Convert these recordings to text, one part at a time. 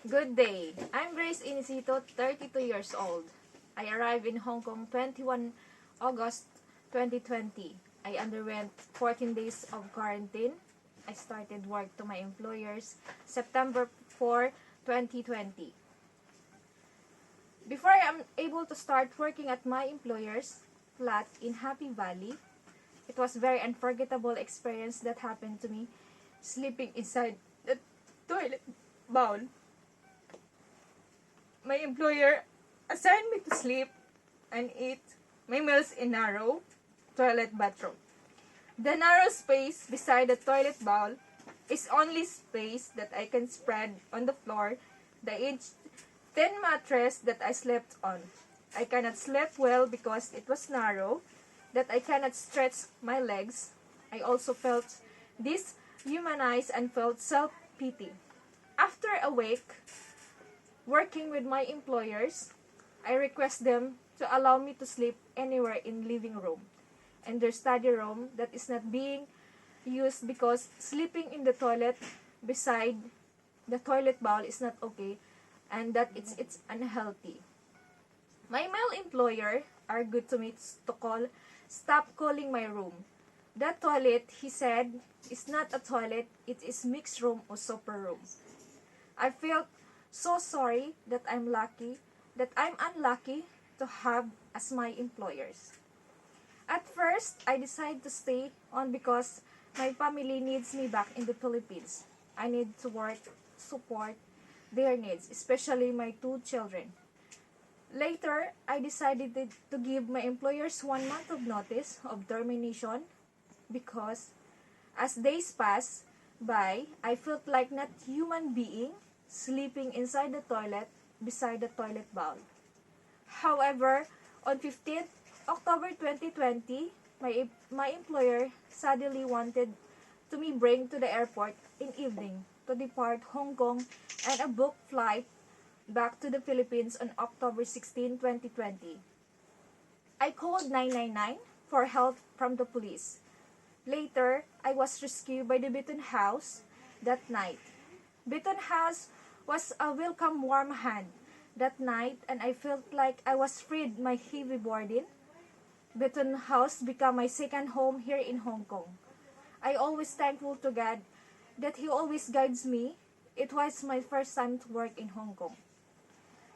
Good day. I'm Grace Inisito, 32 years old. I arrived in Hong Kong 21 August 2020. I underwent 14 days of quarantine. I started work to my employers September 4, 2020. Before I am able to start working at my employer's flat in Happy Valley, it was a very unforgettable experience that happened to me, sleeping inside the toilet bowl. My employer assigned me to sleep and eat my meals in narrow toilet bathroom. The narrow space beside the toilet bowl is only space that I can spread on the floor, the thin mattress that I slept on. I cannot sleep well because it was narrow, that I cannot stretch my legs. I also felt dehumanized and felt self-pity. After a week working with my employers, I request them to allow me to sleep anywhere in living room and their study room that is not being used because sleeping in the toilet beside the toilet bowl is not okay and that it's unhealthy. My male employer argued to me to stop calling my room. That toilet, he said, is not a toilet, it is mixed room or super room. I felt so sorry that I'm unlucky to have as my employers. At first, I decided to stay on because my family needs me back in the Philippines. I need to work, support their needs, especially my 2 children. Later, I decided to give my employers 1 month of notice of termination because as days passed by, I felt like not human being sleeping inside the toilet beside the toilet bowl. However, on 15th October 2020, my employer suddenly wanted to me bring to the airport in evening to depart Hong Kong and a booked flight back to the Philippines on October 16, 2020. I called 999 for help from the police. Later, I was rescued by the Beaton House that night. Beaton House was a welcome warm hand that night and I felt like I was freed my heavy burden. Beaton House became my second home here in Hong Kong. I always thankful to God that He always guides me. It was my first time to work in Hong Kong.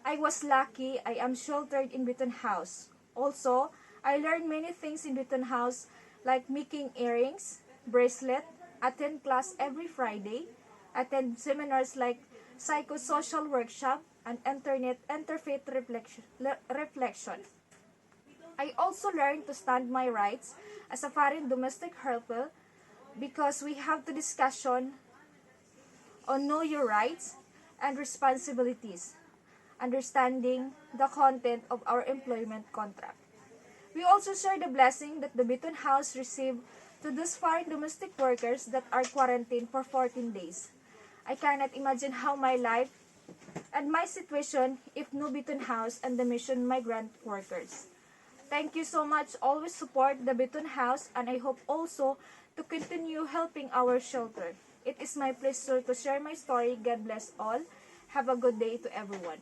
I was lucky I am sheltered in Beaton House. Also, I learned many things in Beaton House like making earrings, bracelet, attend class every Friday, attend seminars like psychosocial workshop, and interfaith reflection. I also learned to stand my rights as a foreign domestic helper because we have the discussion on know your rights and responsibilities, understanding the content of our employment contract. We also share the blessing that the Beaton House received to those foreign domestic workers that are quarantined for 14 days. I cannot imagine how my life and my situation if no Beaton House and the mission migrant workers. Thank you so much. Always support the Beaton House and I hope also to continue helping our shelter. It is my pleasure to share my story. God bless all. Have a good day to everyone.